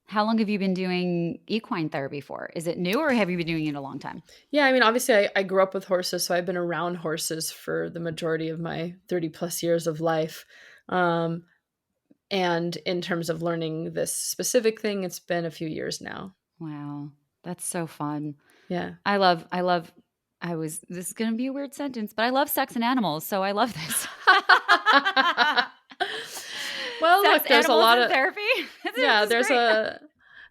How long have you been doing equine therapy for? Is it new or have you been doing it a long time? Yeah, I mean, obviously, I grew up with horses, so I've been around horses for the majority of my 30 plus years of life. Um, and in terms of learning this specific thing, it's been a few years now. Wow. That's so fun. Yeah. I love, this is going to be a weird sentence, but I love sex and animals. So I love this. Well, Sex, look, there's a animals, lot and of therapy. yeah, This is great.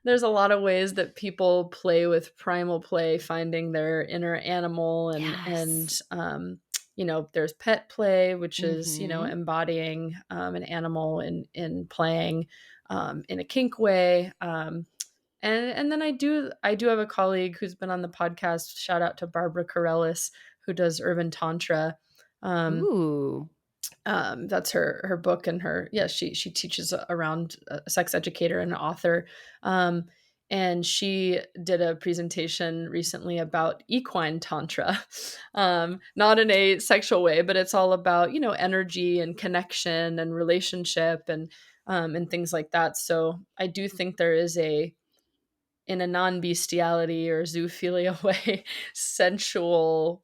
there's a lot of ways that people play with primal play, finding their inner animal, Yes. there's pet play, which is, Hmm. embodying an animal in playing in a kink way. And then I do have a colleague who's been on the podcast. Shout out to Barbara Corellis, who does urban tantra. Um, Ooh. that's her book, and her yeah, she teaches around a sex educator and an author. um, and she did a presentation recently about equine tantra, not in a sexual way, but it's all about energy and connection and relationship, and things like that. So I do think there is in a non-bestiality or zoophilia way, sensual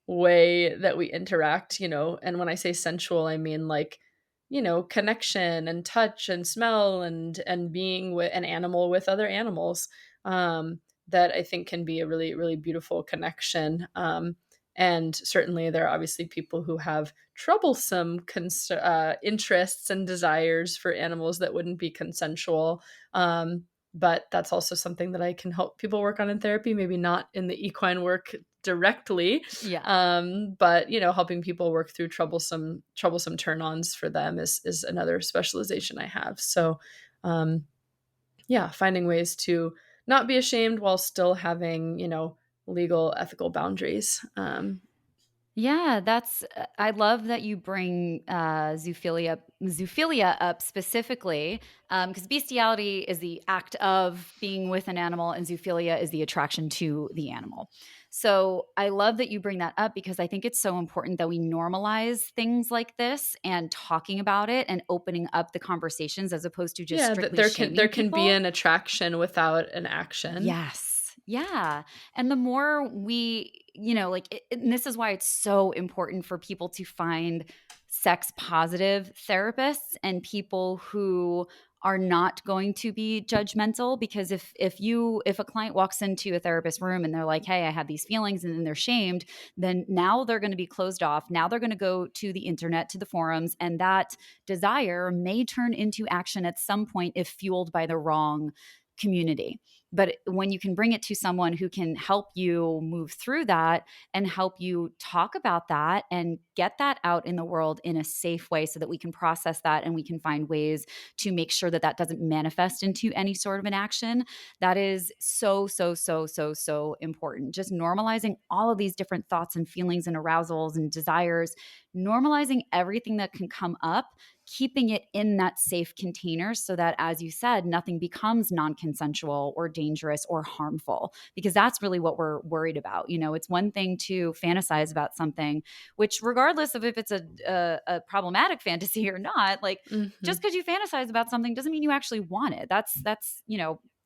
way that we interact, and when I say sensual, I mean like, connection and touch and smell and being with an animal with other animals, that I think can be a really, really beautiful connection. And certainly there are obviously people who have troublesome interests and desires for animals that wouldn't be consensual. But that's also something that I can help people work on in therapy, maybe not in the equine work directly, Yeah. but helping people work through troublesome turn-ons for them is another specialization I have. So, yeah, finding ways to not be ashamed while still having legal ethical boundaries. Yeah, that's I love that you bring zoophilia up specifically, because bestiality is the act of being with an animal, and zoophilia is the attraction to the animal. So I love that you bring that up because I think it's so important that we normalize things like this and talking about it and opening up the conversations as opposed to just Yeah, that strictly there shaming can be people. an attraction without an action. Yes. Yeah. And the more we, like, and this is why it's so important for people to find sex positive therapists and people who are not going to be judgmental, because if a client walks into a therapist room and they're like, "Hey, I have these feelings," and then they're shamed, then now they're going to be closed off. Now they're going to go to the internet, to the forums, and that desire may turn into action at some point if fueled by the wrong community. But when you can bring it to someone who can help you move through that and help you talk about that and get that out in the world in a safe way so that we can process that and we can find ways to make sure that that doesn't manifest into any sort of an action, that is so, so, so, so, so important. Just normalizing all of these different thoughts and feelings and arousals and desires, normalizing everything that can come up, keeping it in that safe container so that, as you said, nothing becomes non consensual or dangerous or harmful, because that's really what we're worried about. It's one thing to fantasize about something, which, regardless of if it's a problematic fantasy or not, like, Hmm. just because you fantasize about something doesn't mean you actually want it.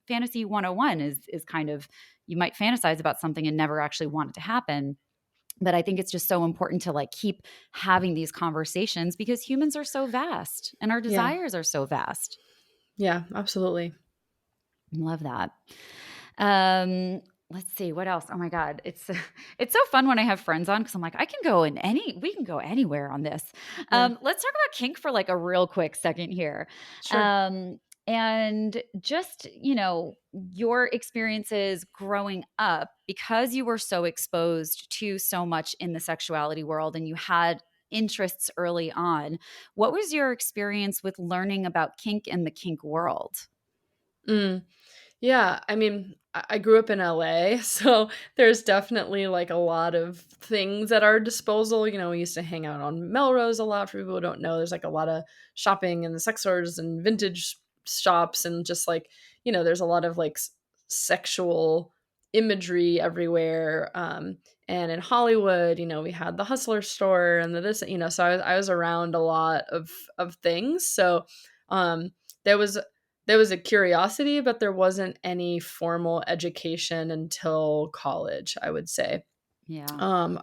Fantasy 101 is kind of, you might fantasize about something and never actually want it to happen. But I think it's just so important to like keep having these conversations because humans are so vast and our Yeah, desires are so vast. yeah, absolutely. Love that. Let's see what else. Oh my god, it's it's so fun when I have friends on because I'm like, we can go anywhere on this. Yeah, Let's talk about kink for like a real quick second here. sure. And just, your experiences growing up, because you were so exposed to so much in the sexuality world and you had interests early on. What was your experience with learning about kink and the kink world? Mm. Yeah, I mean, I grew up in LA, so there's definitely, like, a lot of things at our disposal. We used to hang out on Melrose a lot. For people who don't know, there's, like, a lot of shopping in the sex stores and vintage shops, and just, like, there's a lot of, like, sexual imagery everywhere, and in Hollywood, we had the Hustler store and the this, so I was around a lot of things. So, um, there was there was a curiosity, but there wasn't any formal education until college, I would say, Yeah.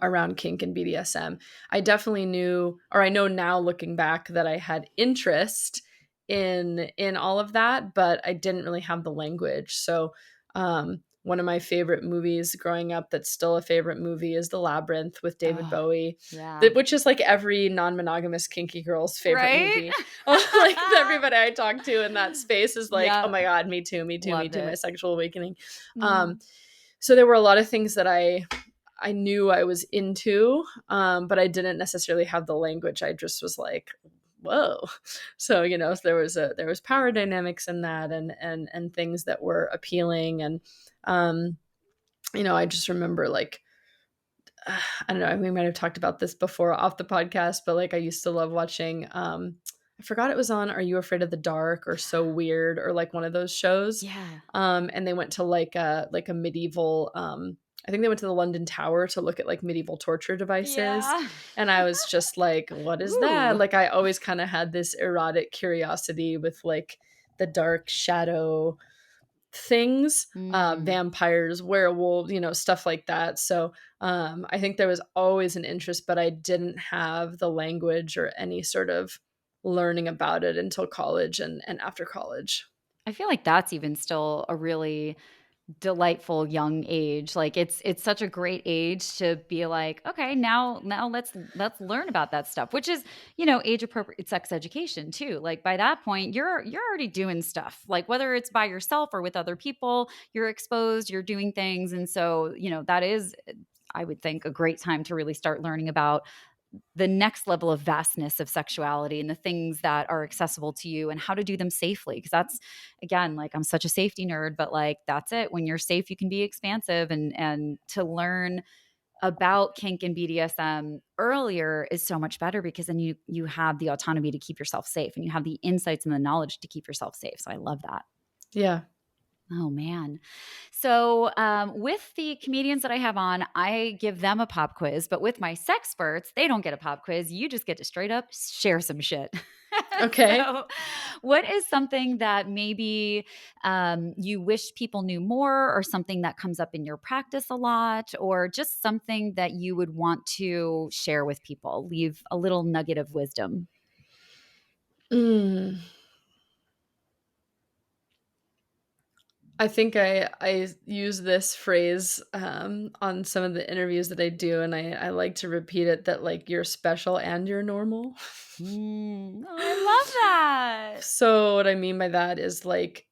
around kink and BDSM. I definitely knew, or I know now looking back, that I had interest in all of that, but I didn't really have the language. So, one of my favorite movies growing up, that's still a favorite movie, is The Labyrinth with David Oh, Bowie, yeah. which is like every non-monogamous kinky girl's favorite Right? movie. Like, everybody I talk to in that space is like, "Oh Yeah. my god, me too, me too, me Loved too, my it. sexual awakening." Um, Mhm. so there were a lot of things that I knew I was into, but I didn't necessarily have the language. I just was like, "Whoa!" So, so there was power dynamics in that, and things that were appealing, and um, I just remember, like, I don't know. We might have talked about this before off the podcast, but, like, I used to love watching. I forgot it was on Are You Afraid of the Dark or So Weird, or like one of those shows. Yeah. And they went to like a medieval. I think they went to the London Tower to look at like medieval torture devices, Yeah. and I was just like, "What is that?" Ooh. Like, I always kind of had this erotic curiosity with, like, the dark shadow things, Mm. vampires, werewolves, stuff like that. So, I think there was always an interest, but I didn't have the language or any sort of learning about it until college and after college. I feel like that's even still a really delightful young age. Like it's such a great age to be like, okay, now let's learn about that stuff, which is, age appropriate sex education too. Like by that point, you're already doing stuff. Like whether it's by yourself or with other people, you're exposed, you're doing things. And so, that is, I would think, a great time to really start learning about the next level of vastness of sexuality and the things that are accessible to you and how to do them safely. Cause that's, again, like I'm such a safety nerd, but like that's it. When you're safe, you can be expansive, and to learn about kink and BDSM earlier is so much better, because then you have the autonomy to keep yourself safe, and you have the insights and the knowledge to keep yourself safe. So I love that. Yeah. Oh man. So, with the comedians that I have on, I give them a pop quiz, but with my sexperts, they don't get a pop quiz. You just get to straight up share some shit. Okay. So, what is something that maybe you wish people knew more, or something that comes up in your practice a lot, or just something that you would want to share with people? Leave a little nugget of wisdom. Mm. I think I use this phrase, on some of the interviews that I do, and I like to repeat it, that, like, you're special and you're normal. Oh, I love that. So what I mean by that is, like,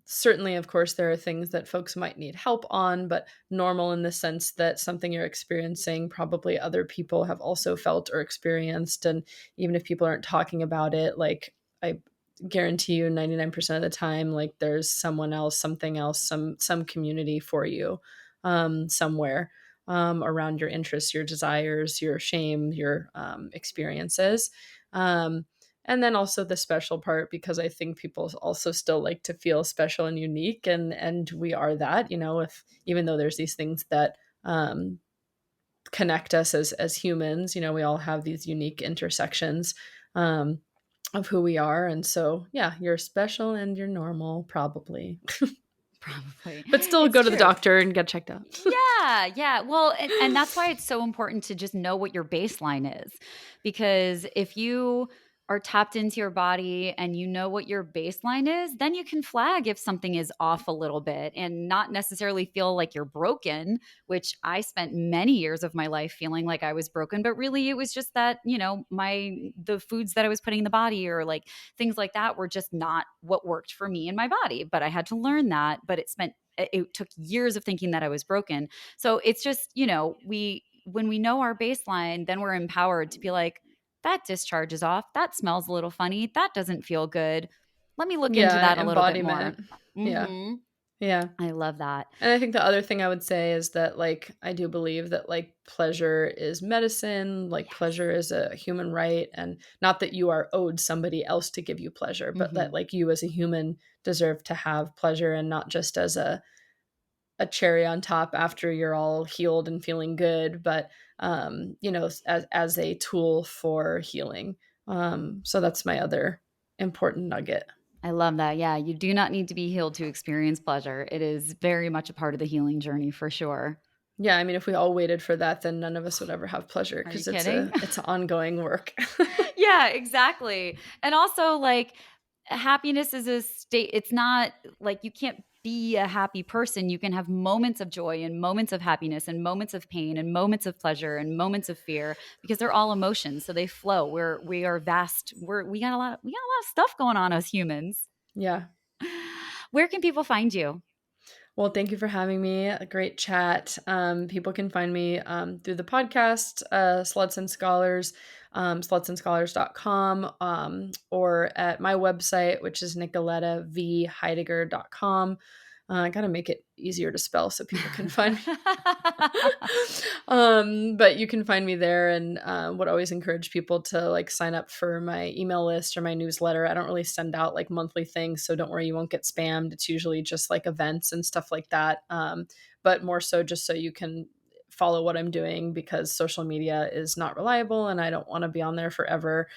certainly, of course, there are things that folks might need help on, but normal in the sense that something you're experiencing, probably other people have also felt or experienced, and even if people aren't talking about it, like, I guarantee you 99% of the time, like, there's someone else, something else, some community for you, somewhere, around your interests, your desires, your shame, your, experiences. Um, and then also the special part, because I think people also still like to feel special and unique, and we are that, if even though there's these things that, connect us as humans, we all have these unique intersections, um, of who we are. And so, yeah, you're special and you're normal, probably. Probably. But still It's go to the true. doctor and get checked out. Yeah, yeah. Well, and that's why it's so important to just know what your baseline is. Because if you are tapped into your body and you know what your baseline is, then you can flag if something is off a little bit, and not necessarily feel like you're broken, which I spent many years of my life feeling like I was broken, but really it was just that, the foods that I was putting in the body, or like things like that, were just not what worked for me and my body. But I had to learn that, but it took years of thinking that I was broken. So it's just, we when we know our baseline, then we're empowered to be like, that discharge is off. That smells a little funny. That doesn't feel good. Let me look into Yeah, that a little bit more. embodiment. Yeah. Mhm. Yeah. I love that. And I think the other thing I would say is that, like, I do believe that, like, pleasure is medicine, like, Yes. pleasure is a human right, and not that you are owed somebody else to give you pleasure, but that, Mhm. like, you as a human deserve to have pleasure and not just as a cherry on top after you're all healed and feeling good, but, as a tool for healing. So that's my other important nugget. I love that. Yeah, you do not need to be healed to experience pleasure. It is very much a part of the healing journey for sure. Yeah, I mean, if we all waited for that, then none of us would ever have pleasure Are you because kidding? it's ongoing work. Yeah, exactly. And also, like, happiness is a state. It's not like you can't be a happy person. You can have moments of joy and moments of happiness and moments of pain and moments of pleasure and moments of fear because they're all emotions. So they flow. We are vast. We got a lot of stuff going on as humans. Yeah. Where can people find you? Well, thank you for having me. A great chat. People can find me through the podcast, Sluts and Scholars, slutsandscholars.com, or at my website, which is nicolettavheidegger.com. I got to make it easier to spell so people can find me. But you can find me there, and would always encourage people to like sign up for my email list or my newsletter. I don't really send out like monthly things, so don't worry, you won't get spammed. It's usually just like events and stuff like that. But more so just so you can follow what I'm doing because social media is not reliable and I don't want to be on there forever.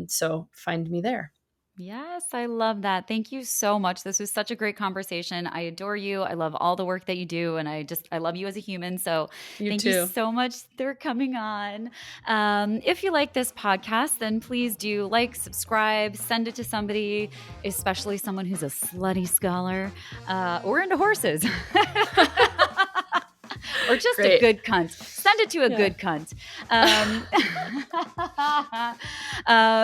So find me there. Yes, I love that. Thank you so much. This was such a great conversation. I adore you. I love all the work that you do, and I love you as a human. So You thank you too. so much for coming on. If you like this podcast, then please do like, subscribe, send it to somebody, especially someone who's a slutty scholar or into horses. Or just a Great. good cunt. Send it to a Yeah. good cunt.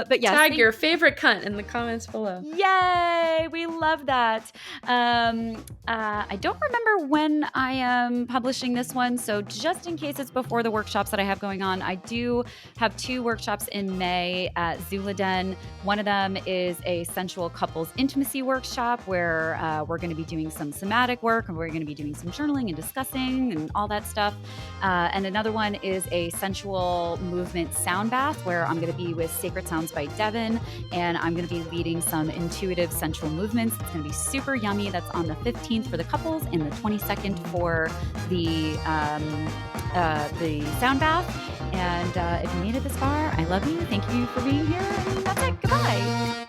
But yes, Tag your favorite cunt in the comments below. yay! We love that. I don't remember when I am publishing this one, so just in case it's before the workshops that I have going on, I do have 2 workshops in May at Zuladen. One of them is a sensual couples intimacy workshop where we're going to be doing some somatic work and we're going to be doing some journaling and discussing and all that stuff. And another one is a sensual movement sound bath where I'm going to be with Sacred Sounds by Devin, and I'm going to be leading some intuitive sensual movements. It's going to be super yummy. That's on the 15th for the couples and the 22nd for the sound bath. And if you made it this far, I love you. Thank you for being here. And that's it. Goodbye.